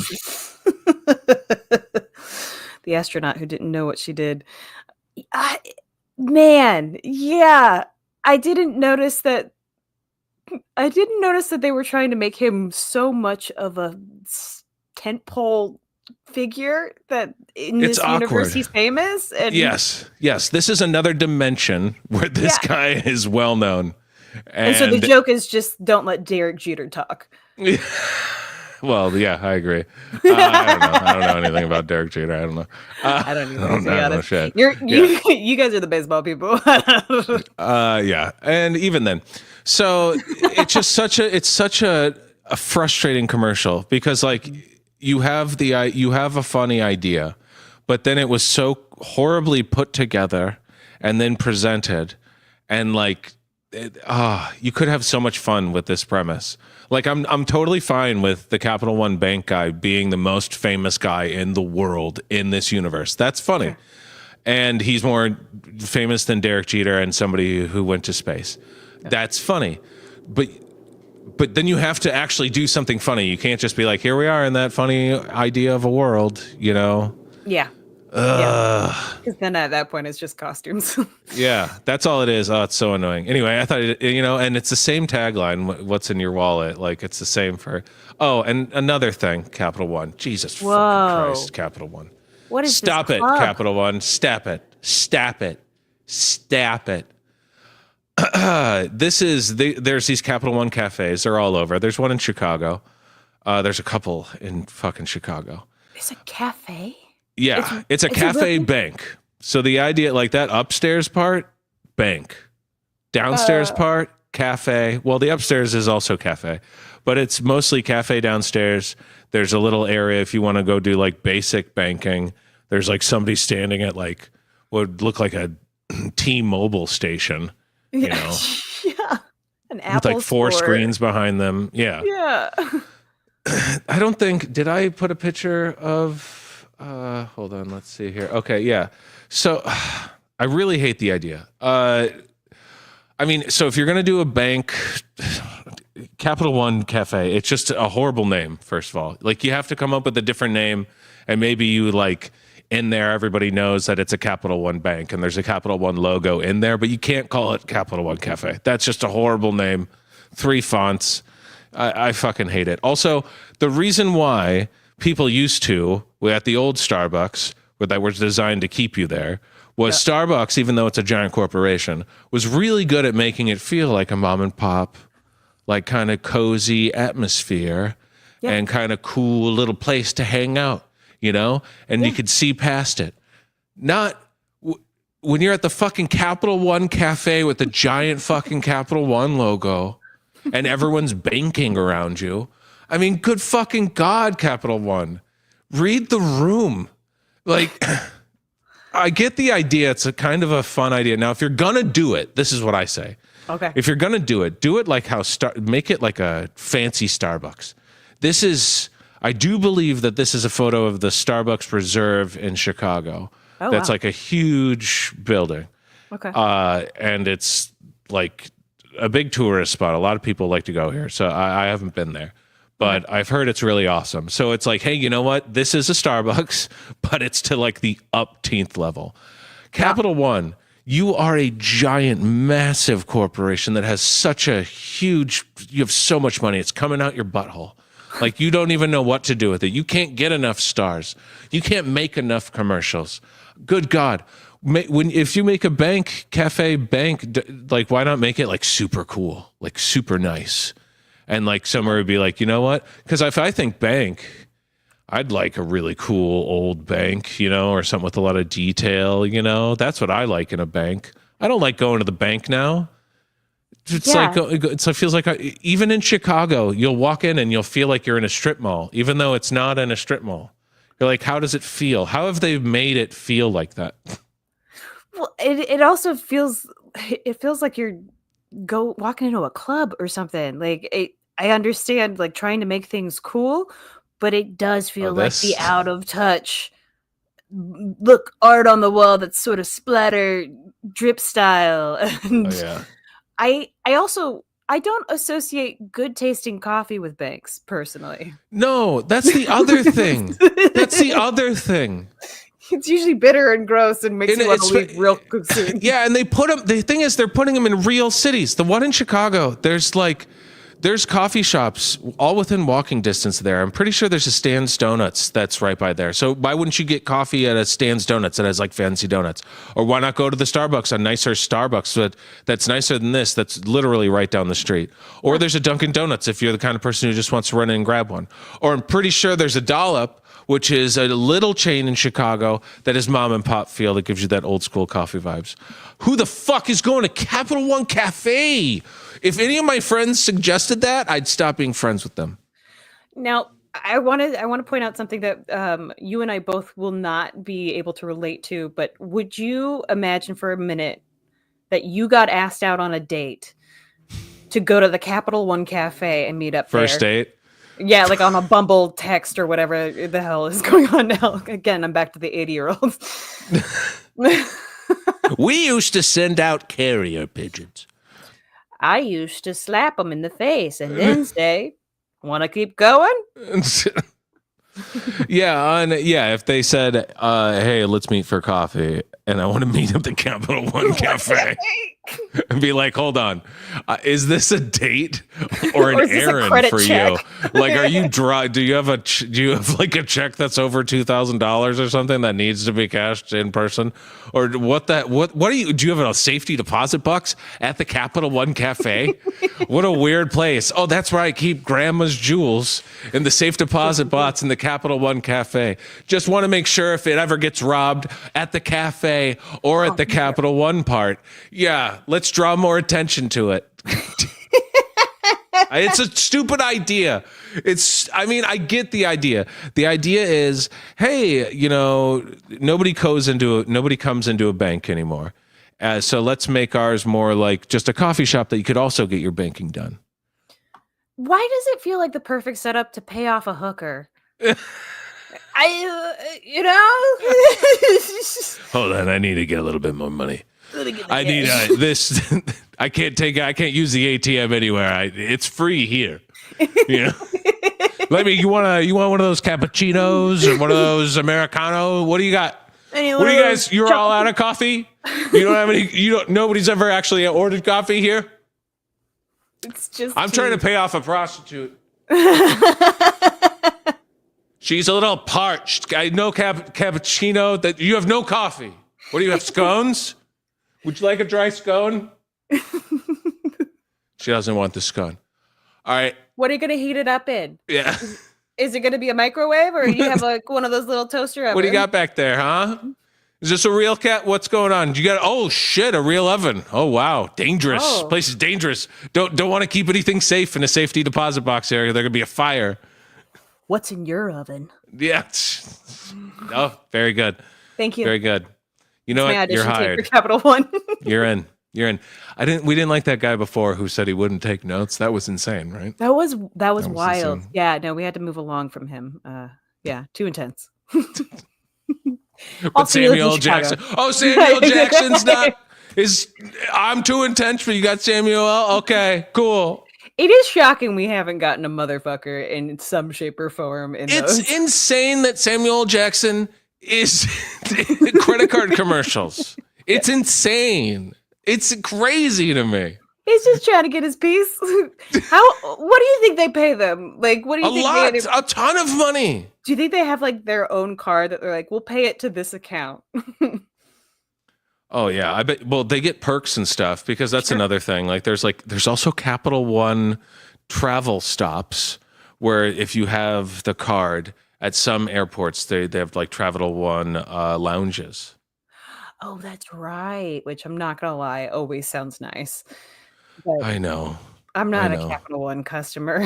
The astronaut who didn't know what she did. Man, yeah. I didn't notice that they were trying to make him so much of a tentpole figure that in this universe he's famous. And yes. This is another dimension where this guy is well known. And so the joke is just don't let Derek Jeter talk. Well, yeah, I agree. I don't know anything about Derek Jeter. I don't know. I don't even know shit. You guys are the baseball people. Yeah, and even then, so it's just such a frustrating commercial because like you have a funny idea, but then it was so horribly put together and then presented, and like you could have so much fun with this premise. Like I'm totally fine with the Capital One Bank guy being the most famous guy in the world in this universe. That's funny. Sure. And he's more famous than Derek Jeter and somebody who went to space. Yeah. That's funny. But then you have to actually do something funny. You can't just be like, here we are in that funny idea of a world, Yeah. Because then at that point it's just costumes. Yeah, that's all it is. Oh, it's so annoying. Anyway, I thought and it's the same tagline. What's in your wallet? Like it's the same for. Oh, and another thing, Capital One. Jesus fucking Christ, Capital One. What is Stop this it, club? Capital One. Stop it. There's these Capital One cafes. They're all over. There's one in Chicago. There's a couple in fucking Chicago. There's a cafe. Yeah, it's a cafe bank. So the idea, like that upstairs part, bank. Downstairs part, cafe. Well, the upstairs is also cafe, but it's mostly cafe downstairs. There's a little area if you want to go do like basic banking. There's like somebody standing at like what would look like a T-Mobile station, Yeah. An Apple with like 4 store. screens behind them. Yeah. Yeah. I don't think, did I put a picture of... hold on, let's see here. Okay, yeah. So I really hate the idea. So if you're going to do a bank, Capital One Cafe, it's just a horrible name, first of all. Like you have to come up with a different name, and maybe you like in there, everybody knows that it's a Capital One bank and there's a Capital One logo in there, but you can't call it Capital One Cafe. That's just a horrible name. 3 fonts. I fucking hate it. Also, the reason why people used to, at the old Starbucks, that was designed to keep you there, was Starbucks, even though it's a giant corporation, was really good at making it feel like a mom and pop, like kind of cozy atmosphere and kind of cool little place to hang out, you know? And you could see past it. Not when you're at the fucking Capital One Cafe with the giant fucking Capital One logo and everyone's banking around you. I mean, good fucking God, Capital One. Read the room. Like, I get the idea. It's a kind of a fun idea. Now, if you're going to do it, this is what I say. Okay. If you're going to do it like how make it like a fancy Starbucks. I do believe that this is a photo of the Starbucks Reserve in Chicago. Oh, that's wow. like a huge building. Okay. And it's like a big tourist spot. A lot of people like to go here. So I haven't been there, but I've heard it's really awesome. So it's like, hey, you know what? This is a Starbucks, but it's to like the upteenth level. Capital One, you are a giant, massive corporation that has such a huge, you have so much money. It's coming out your butthole. Like, you don't even know what to do with it. You can't get enough stars. You can't make enough commercials. Good God. If you make a cafe bank, like, why not make it like super cool, like super nice? And like somewhere would be like, you know what? Because if I think bank, I'd like a really cool old bank, you know, or something with a lot of detail, you know? That's what I like in a bank. I don't like going to the bank now. It feels like even in Chicago, you'll walk in and you'll feel like you're in a strip mall, even though it's not in a strip mall. You're like, how does it feel? How have they made it feel like that? Well, it also feels like you're walking into a club or something. Like, I understand like trying to make things cool, but it does feel like the out of touch. Look, art on the wall that's sort of splatter drip style. And I don't associate good tasting coffee with banks personally. No, that's the other thing. That's the other thing. It's usually bitter and gross and makes you want to leave real soon. Yeah, and they put them. The thing is, they're putting them in real cities. The one in Chicago, there's coffee shops all within walking distance there. I'm pretty sure there's a Stan's Donuts that's right by there. So why wouldn't you get coffee at a Stan's Donuts that has like fancy donuts? Or why not go to the Starbucks, a nicer Starbucks that's nicer than this, that's literally right down the street? Or there's a Dunkin' Donuts if you're the kind of person who just wants to run in and grab one. Or I'm pretty sure there's a Dollop, which is a little chain in Chicago that is mom and pop feel that gives you that old school coffee vibes. Who the fuck is going to Capital One Cafe? If any of my friends suggested that, I'd stop being friends with them. Now, I want to point out something that you and I both will not be able to relate to, but would you imagine for a minute that you got asked out on a date to go to the Capital One Cafe and meet up First date? Yeah, like on a Bumble text or whatever the hell is going on now. Again, I'm back to the 80-year-olds. We used to send out carrier pigeons. I used to slap them in the face and then say, want to keep going? If they said, hey, let's meet for coffee, and I want to meet at the Capital One Cafe, and be like, hold on, is this a date or an errand for you? Like, are you dry? Do you have like a check that's over $2,000 or something that needs to be cashed in person? Or what do you have a safety deposit box at the Capital One Cafe? What a weird place. Oh, that's where I keep grandma's jewels in the safe deposit box in the Capital One Cafe. Just want to make sure if it ever gets robbed at the cafe or at the Capital One part. Yeah, let's draw more attention to it. It's a stupid idea. I get the idea. The idea is, hey, you know, nobody comes into a bank anymore. So let's make ours more like just a coffee shop that you could also get your banking done. Why does it feel like the perfect setup to pay off a hooker? Hold on, I need to get a little bit more money. I need this. I can't use the ATM anywhere. It's free here. You know. You want one of those cappuccinos or one of those Americano? What do you got? What do you guys? You're all out of coffee. You don't have any. Nobody's ever actually ordered coffee here. It's just. I'm trying to pay off a prostitute. She's a little parched. I know cappuccino. That you have no coffee. What do you have? Scones? Would you like a dry scone? She doesn't want the scone. All right. What are you gonna heat it up in? Yeah. Is it gonna be a microwave, or you have like one of those little toaster ovens? What do you got back there, huh? Is this a real cat? What's going on? You got? Oh shit, a real oven. Oh wow, dangerous. Oh. Place is dangerous. Don't want to keep anything safe in a safety deposit box area. There could be a fire. What's in your oven? Yeah. Oh, very good. Thank you. Very good. You know My what? You're audition tape hired. for Capital One. You're in. You're in. We didn't like that guy before who said he wouldn't take notes. That was insane, right? That was was wild. insane. Yeah, no, we had to move along from him. Yeah, too intense. But Also, he lives in Samuel Chicago. Jackson. Oh, Samuel Jackson's not. I'm too intense, but you got Samuel. Okay, cool. It is shocking we haven't gotten a motherfucker in some shape or form in It's those. insane that Samuel Jackson is credit card commercials. It's insane. It's crazy to me. He's just trying to get his piece. What do you think they pay them? Like, what do you A think? lot, a ton of money. Do you think they have like their own card that they're like, we'll pay it to this account? Oh yeah, I bet. Well, they get perks and stuff because that's another thing. Like, there's also Capital One travel stops where if you have the card at some airports, they have like Travel One lounges. Oh, that's right. Which I'm not gonna lie, always sounds nice. But I know. I'm not I a know. Capital One customer.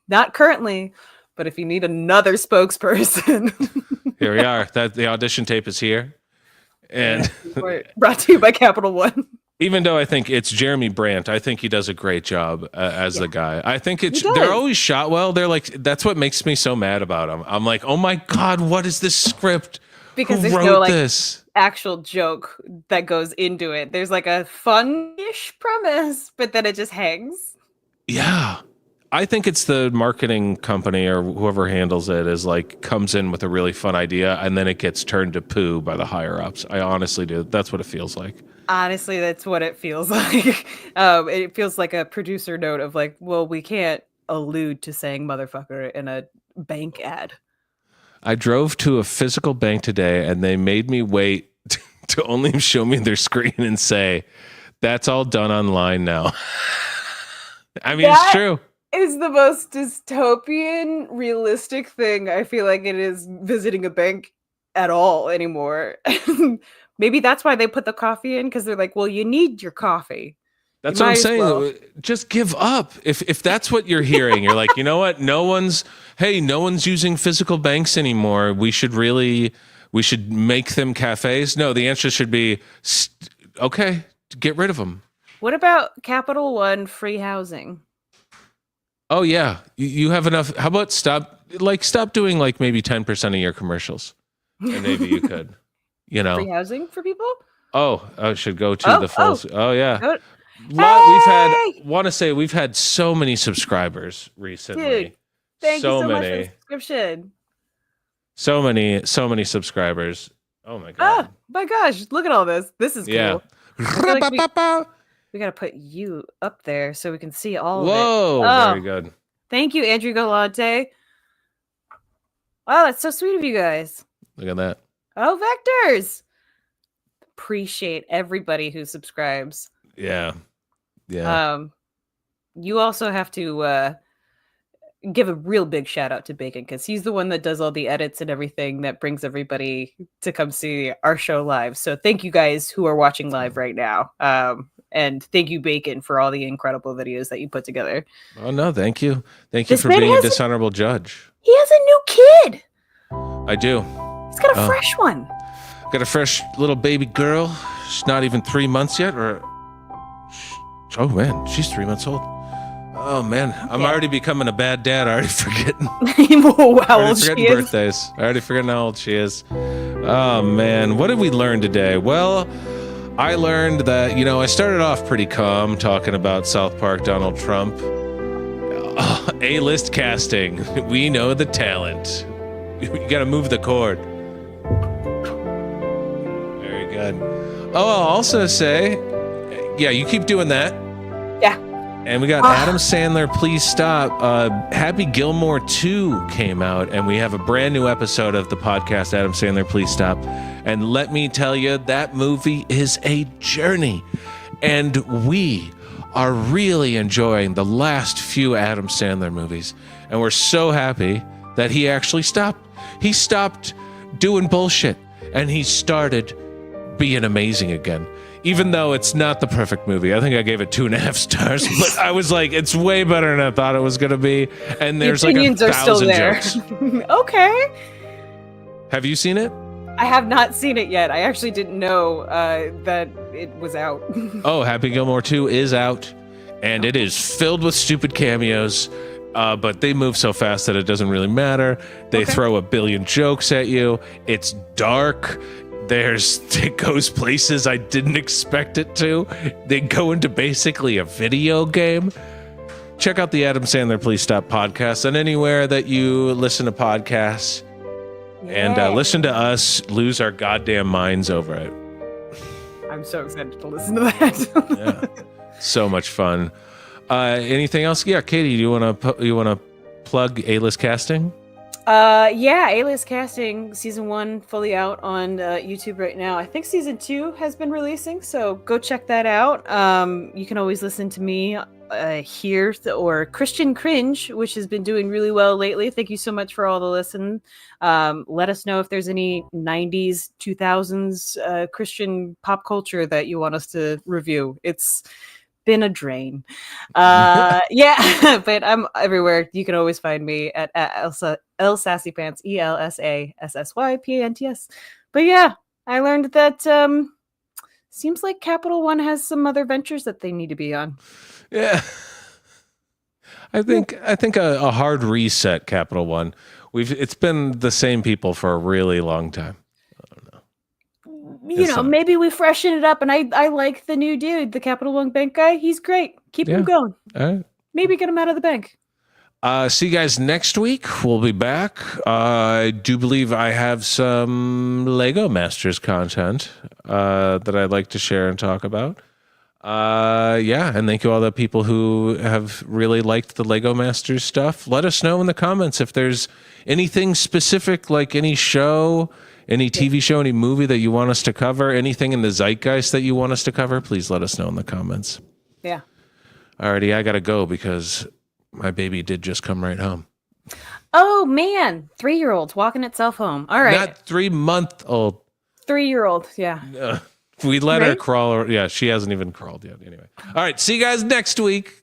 Not currently, but if you need another spokesperson, Here we are. That the audition tape is here, and we're brought to you by Capital One. even though I think it's Jeremy Brandt, I think he does a great job as the guy. I think He does. they're always shot well. They're like, that's what makes me so mad about them. I'm like, oh my god, what is this script? Because Who there's wrote no like this? actual joke that goes into it. There's like a fun-ish premise, but then it just hangs. Yeah. I think it's the marketing company or whoever handles it is like comes in with a really fun idea and then it gets turned to poo by the higher ups. I honestly do. That's what it feels like. Honestly, that's what it feels like. It feels like a producer note of like, well, we can't allude to saying motherfucker in a bank ad. I drove to a physical bank today and they made me wait to only show me their screen and say, that's all done online now. I mean, it's true. Is the most dystopian, realistic thing I feel like it is visiting a bank at all anymore. Maybe that's why they put the coffee in, because they're like, well, you need your coffee. That's You what I'm might as saying. well. Just give up. If that's what you're hearing, you're like, you know what? No one's using physical banks anymore. We should make them cafes. No, the answer should be, okay, get rid of them. What about Capital One free housing? Oh yeah, you have enough. How about stop doing like maybe 10% of your commercials, and maybe you could, you know. Free housing for people? Oh, I should go to the full. Oh yeah. Go- We've had so many subscribers recently. Dude, thank you so much for many. the subscription. So many subscribers. Oh my Oh god. my gosh, look at all this. This is cool. Yeah. I feel like we got to put you up there so we can see all Whoa, of it. very good. Thank you, Andrew Galante. Wow, that's so sweet of you guys. Look at that. Oh, Vectors. Appreciate everybody who subscribes. Yeah. Yeah. You also have to give a real big shout out to Bacon, because he's the one that does all the edits and everything that brings everybody to come see our show live. So thank you guys who are watching live right now. And thank you, Bacon, for all the incredible videos that you put together. Oh no, thank you. Thank you This for man being a has a- dishonorable judge. He has a new kid. I do. He's got a Oh. fresh one. Got a fresh little baby girl. She's not even 3 months yet, oh man, she's 3 months old. Oh man, I'm already becoming a bad dad. I already forgetting. How old she forgetting is. birthdays. I already forgetting how old she is. Oh man, what did we learn today? Well, I learned that, I started off pretty calm talking about South Park Donald Trump. A-list casting. We know the talent. You gotta move the cord. Very good. Oh, I'll also say, yeah, you keep doing that. Yeah. And we got Adam Sandler, Please Stop. Happy Gilmore 2 came out, and we have a brand new episode of the podcast, Adam Sandler, Please Stop. And let me tell you, that movie is a journey. And we are really enjoying the last few Adam Sandler movies. And we're so happy that he actually stopped. He stopped doing bullshit, and he started being amazing again. Even though it's not the perfect movie. I think I gave it 2.5 stars, but I was like, it's way better than I thought it was going to be. And there's like 1,000 jokes. Okay. Have you seen it? I have not seen it yet. I actually didn't know that it was out. Oh, Happy Gilmore 2 is out, and it is filled with stupid cameos, but they move so fast that it doesn't really matter. They throw a billion jokes at you. It's dark. It goes places I didn't expect it to. They go into basically a video game. Check out the Adam Sandler Please Stop podcast and anywhere that you listen to podcasts. And listen to us lose our goddamn minds over it. I'm so excited to listen to that. Yeah, so much fun. Anything else? Yeah, Katie, do you want to plug A-List Casting? Yeah, A-List Casting season 1 fully out on YouTube right now. I think season 2 has been releasing, so go check that out. You can always listen to me here or Christian Cringe, which has been doing really well lately. Thank you so much for all the listen. Let us know if there's any 90s, 2000s Christian pop culture that you want us to review. It's been a drain. Yeah, but I'm everywhere. You can always find me at El Sassy Pants, ELSASSYPANTS. But yeah, I learned that seems like Capital One has some other ventures that they need to be on. Yeah, I think a hard reset, Capital One. It's been the same people for a really long time. You know, maybe we freshen it up, and I like the new dude, the Capital One Bank guy. He's great. Keep him going. All right. Maybe get him out of the bank. See you guys next week. We'll be back. I do believe I have some Lego Masters content that I'd like to share and talk about. Yeah, and thank you all the people who have really liked the Lego Masters stuff. Let us know in the comments if there's anything specific, like any show, any TV show, any movie that you want us to cover, anything in the zeitgeist that you want us to cover. Please let us know in the comments. Yeah. Alrighty, I gotta go because my baby did just come right home. Oh man, 3-year-old walking itself home. All right. Not 3-month-old. 3-year-old. Yeah. We let her crawl. Yeah, she hasn't even crawled yet. Anyway. All right. See you guys next week.